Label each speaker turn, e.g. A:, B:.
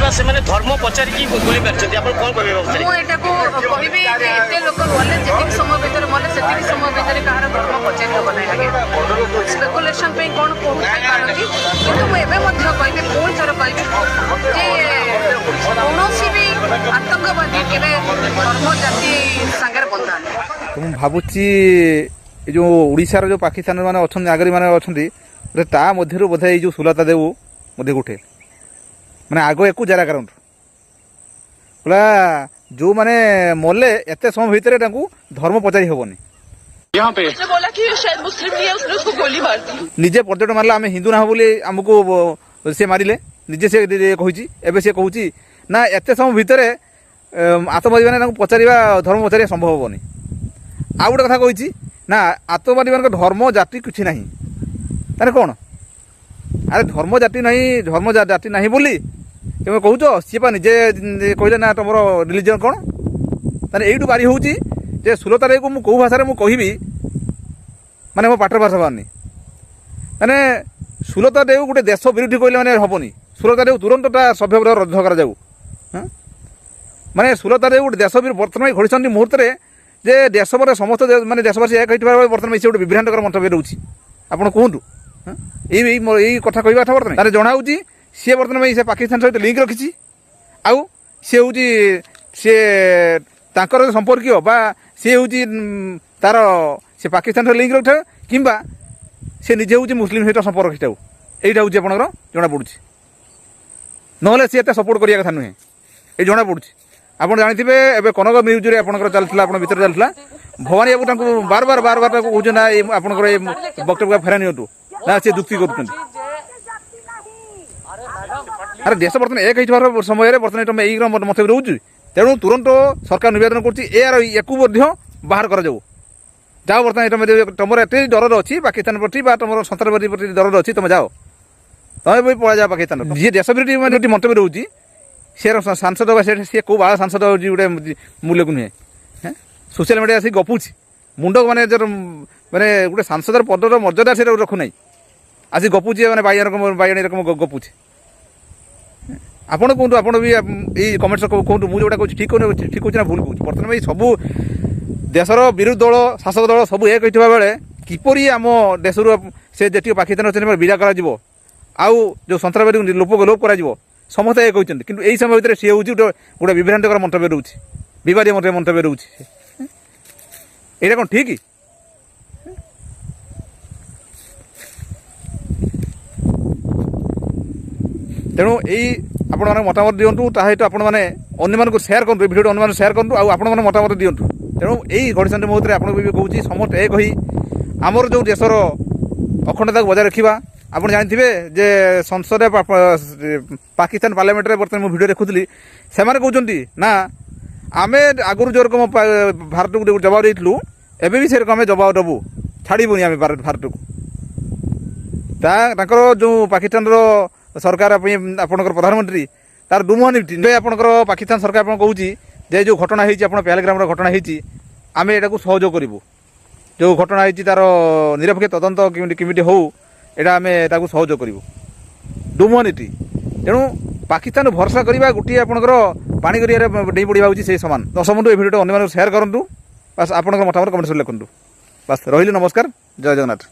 A: ବା ସେମାନେ ଧର୍ମ ପଚାରିକି ଗୁଳି ମାରିଛନ୍ତି, ଆପଣ କ'ଣ କହିବେ?
B: ମୁଁ ଏଟାକୁ କହିବି ଯେ ଏତେ ଲୋକ ଗଲେ ଯେତିକି ସମୟ ଭିତରେ ମଲେ ସେତିକି ସମୟ ଭିତରେ କାହାର ଧର୍ମ ପଚାରି ହେବ ନାହିଁ ଆଜ୍ଞା। ସ୍ପେକୁଲେସନ ପାଇଁ କ'ଣ କହୁଥାଇପାରନ୍ତି, କିନ୍ତୁ ମୁଁ ଏବେ ମଧ୍ୟ କହିବି, ପୁଣି ଥର କହିବି ଯେ କୌଣସି ବି ଆତଙ୍କବାଦୀ କେବେ ଧର୍ମ ଜାତି ସାଙ୍ଗରେ ବନ୍ଧା ନାହିଁ।
C: ମୁଁ ଭାବୁଛି ଏ ଯେଉଁ ଓଡ଼ିଶାର ଯେଉଁ ପାକିସ୍ତାନ ମାନେ ଅଛନ୍ତି ନାଗରିକ ମାନେ ଅଛନ୍ତି ତା ମଧ୍ୟରୁ ବୋଧେ ଏଇ ଯେଉଁ ସୁଲତା ଦେଉ ମଧ୍ୟ ଗୋଟେ ମାନେ ଆଗ ଏକୁ ଜେରା କରନ୍ତୁ ପୁରା ଯେଉଁମାନେ ମଲେ ଏତେ ସମୟ ଭିତରେ ତାଙ୍କୁ ଧର୍ମ ପଚାରି ହେବନି। ନିଜେ ପର୍ଯ୍ୟଟନ ମାରିଲା ଆମେ ହିନ୍ଦୁ ନାହୁଁ ବୋଲି ଆମକୁ ସେ ମାରିଲେ, ନିଜେ ସେ କହିଛି। ଏବେ ସେ କହୁଛି ନା ଏତେ ସମୟ ଭିତରେ ଆତଙ୍କବାଦୀମାନେ ତାଙ୍କୁ ପଚାରିବା ଧର୍ମ ପଚାରିବା ସମ୍ଭବ ହେବନି। ଆଉ ଗୋଟେ କଥା କହିଛି ନା ଆତଙ୍କବାଦୀମାନଙ୍କ ଧର୍ମ ଜାତି କିଛି ନାହିଁ। ତାହେଲେ କ'ଣ? ଆରେ ଧର୍ମ ଜାତି ନାହିଁ, ଧର୍ମ ଜାତି ନାହିଁ ବୋଲି ତୁମେ କହୁଛ? ସିଏ ବା ନିଜେ କହିଲେ ନା ତୁମର ରିଲିଜିଅନ୍ କ'ଣ? ତାହେଲେ ଏଇଠୁ ବାରି ହେଉଛି ଯେ ସୁଲତା ଦେବକୁ ମୁଁ କେଉଁ ଭାଷାରେ ମୁଁ କହିବି, ମାନେ ମୋ ପାଠର ଭାଷା ବାହାରୁନି। ମାନେ ସୁଲତା ଦେବ ଗୋଟେ ଦେଶ ବିରୋଧୀ କହିଲେ ମାନେ ହେବନି। ସୁଲତା ଦେବ ତୁରନ୍ତ ତା ସଭ୍ୟପଦ ରଦ୍ଦ କରାଯାଉ। ମାନେ ସୁଲତା ଦେବ ଗୋଟେ ଦେଶ ବର୍ତ୍ତମାନ ଘଡ଼ିଛନ୍ତି ମୁହୂର୍ତ୍ତରେ ଯେ ଦେଶ ପରେ ସମସ୍ତ ମାନେ ଦେଶବାସୀ ଏକ ହେଇଥିବା ବେଳେ ବର୍ତ୍ତମାନ ସେ ଗୋଟେ ବିଭ୍ରାନ୍ତକର ମନ୍ତବ୍ୟ ରହୁଛି। ଆପଣ କୁହନ୍ତୁ ଏଇ କଥା କହିବା କଥା ବର୍ତ୍ତମାନ ତାହେଲେ ଜଣାଉଛି ସିଏ ବର୍ତ୍ତମାନ ସେ ପାକିସ୍ତାନ ସହିତ ଲିଙ୍କ ରଖିଛି। ଆଉ ସିଏ ହେଉଛି ସିଏ ତାଙ୍କର ସମ୍ପର୍କୀୟ ବା ସିଏ ହେଉଛି ତାର ସେ ପାକିସ୍ତାନ ସହିତ ଲିଙ୍କ ରଖିଥାଉ କିମ୍ବା ସେ ନିଜେ ହେଉଛି ମୁସଲିମ ସହିତ ସମ୍ପର୍କ ରଖିଥାଉ। ଏଇଟା ହେଉଛି ଆପଣଙ୍କର ଜଣାପଡ଼ୁଛି। ନହେଲେ ସିଏ ଏତେ ସପୋର୍ଟ କରିବା କଥା ନୁହେଁ, ଏଇ ଜଣାପଡ଼ୁଛି। ଆପଣ ଜାଣିଥିବେ ଏବେ କନକ ନ୍ୟୁଜ୍ରେ ଆପଣଙ୍କର ଚାଲିଥିଲା, ଆପଣ ଭିତରେ ଚାଲିଥିଲା ଭବାନୀ ବାବୁ ତାଙ୍କୁ ବାର ବାର ତାକୁ କହୁଛନ୍ତି ନା ଆପଣଙ୍କର ଏ ବକ୍ତବ୍ୟ ଫେରା ନିଅନ୍ତୁ, ନା ସେ ଯୁକ୍ତି କରୁଛନ୍ତି। ଆରେ ଦେଶ ବର୍ତ୍ତମାନ ଏକ ହେଇଥିବାର ସମୟରେ ବର୍ତ୍ତମାନ ତମେ ଏଇ ମନ୍ତବ୍ୟ ରହୁଛି। ତେଣୁ ତୁରନ୍ତ ସରକାର ନିବେଦନ କରୁଛି ୟାକୁ ମଧ୍ୟ ବାହାର କରାଯାଉ। ଯାଅ ବର୍ତ୍ତମାନ ତମେ ତମର ଏତେ ଡର ଅଛି ପାକିସ୍ତାନ ପ୍ରତି ବା ତମର ସନ୍ତାସବାଦୀ ପ୍ରତି ଡର ଅଛି, ତମେ ଯାଅ, ତମେ ବି ପଳାଯାଅ ପାକିସ୍ତାନ। ଯିଏ ଦେଶ ବିରୋଧୀ ମାନେ ମନ୍ତବ୍ୟ ରହୁଛି ସେ ସାଂସଦ ବା ସିଏ କେଉଁ ବାଳ ସାଂସଦ ହେଉଛି ଗୋଟେ ମୂଲ୍ୟକୁ ନୁହେଁ। ସୋସିଆଲ ମିଡ଼ିଆ ଆସିକି ଗପୁଛି ମୁଣ୍ଡ ମାନେ ମାନେ ଗୋଟେ ସାଂସଦର ପଦର ମର୍ଯ୍ୟାଦା ସେଟା ରଖୁନାହିଁ, ଆସି ଗପୁଛି ମାନେ ବାଇଗଣ ରକମ ଗପୁଛି। ଆପଣ କୁହନ୍ତୁ, ଆପଣ ବି ଏଇ କମେଣ୍ଟସ୍ କୁହନ୍ତୁ, ମୁଁ ଯେଉଁଟା କହୁଛି ଠିକ୍ କହୁଛି ନା ଭୁଲ କହୁଛି। ବର୍ତ୍ତମାନ ଏଇ ସବୁ ଦେଶର ବିରୋଧୀ ଦଳ ଶାସକ ଦଳ ସବୁ ଏକ ହୋଇଥିବା ବେଳେ କିପରି ଆମ ଦେଶରୁ ସେ ଯେତିକି ପାକିସ୍ତାନ ଅଛନ୍ତି ବିଦା କରାଯିବ ଆଉ ଯେଉଁ ସନ୍ତାସବାଦୀ ଲୋପ କରାଯିବ ସମସ୍ତେ ଏକ ହୋଇଛନ୍ତି। କିନ୍ତୁ ଏହି ସମୟ ଭିତରେ ସିଏ ହେଉଛି ଗୋଟେ ବିଭ୍ରାନ୍ତକର ମନ୍ତବ୍ୟ ରହୁଛି, ବିବାଦୀୟ ମନ୍ତବ୍ୟ ରହୁଛି। ଏଇଟା କ'ଣ ଠିକ୍? ତେଣୁ ଏଇ ଆପଣମାନେ ମତାମତ ଦିଅନ୍ତୁ, ତା ସହିତ ଆପଣମାନେ ଅନ୍ୟମାନଙ୍କୁ ସେୟାର କରନ୍ତୁ, ଏ ଭିଡ଼ିଓଟି ଅନ୍ୟମାନଙ୍କୁ ସେୟାର କରନ୍ତୁ, ଆଉ ଆପଣମାନେ ମତାମତ ଦିଅନ୍ତୁ। ତେଣୁ ଏଇ ଘଡ଼ିସନ୍ଧି ମୁହୂର୍ତ୍ତରେ ଆପଣଙ୍କୁ ବି କହୁଛି ସମସ୍ତେ ଏକ ହୋଇ ଆମର ଯେଉଁ ଦେଶର ଅଖଣ୍ଡତାକୁ ବଜାୟ ରଖିବା। ଆପଣ ଜାଣିଥିବେ ଯେ ସଂସଦରେ ପାକିସ୍ତାନ ପାର୍ଲାମେଣ୍ଟରେ ବର୍ତ୍ତମାନ ମୁଁ ଭିଡ଼ିଓ ଦେଖୁଥିଲି, ସେମାନେ କହୁଛନ୍ତି ନା ଆମେ ଆଗରୁ ଯେଉଁ ରକମ ଭାରତକୁ ଜବାବ ଦେଇଥିଲୁ ଏବେ ବି ସେରକମ ଆମେ ଜବାବ ଦେବୁ, ଛାଡ଼ିବୁନି ଆମେ ଭାରତକୁ। ତାଙ୍କର ଯେଉଁ ପାକିସ୍ତାନର ସରକାର ପାଇଁ ଆପଣଙ୍କର ପ୍ରଧାନମନ୍ତ୍ରୀ ତାର ଦୁମୁହାନୀତି ଆପଣଙ୍କର ପାକିସ୍ତାନ ସରକାର ଆପଣ କହୁଛି ଯେ ଯେଉଁ ଘଟଣା ହେଇଛି ଆପଣ ପହଲଗାମର ଘଟଣା ହେଇଛି ଆମେ ଏଟାକୁ ସହଯୋଗ କରିବୁ। ଯେଉଁ ଘଟଣା ହେଇଛି ତାର ନିରପେକ୍ଷ ତଦନ୍ତ କେମିତି ହେଉ ଏଇଟା ଆମେ ତାକୁ ସହଯୋଗ କରିବୁ, ଦୁମୁହାନୀତି। ତେଣୁ ପାକିସ୍ତାନ ଭରସା କରିବା ଗୋଟିଏ ଆପଣଙ୍କର ପାଣି କରିବାରେ ଡେଇଁ ପଡ଼ିବା ହେଉଛି ସେଇ ସମାନ। ଦର୍ଶକ ବନ୍ଧୁ, ଏ ଭିଡ଼ିଓଟି ଅନ୍ୟମାନଙ୍କୁ ସେୟାର କରନ୍ତୁ, ବାସ୍ ଆପଣଙ୍କର ମତାମତ କମେଣ୍ଟ ଲେଖନ୍ତୁ। ବାସ୍ ରହିଲି, ନମସ୍କାର, ଜୟ ଜଗନ୍ନାଥ।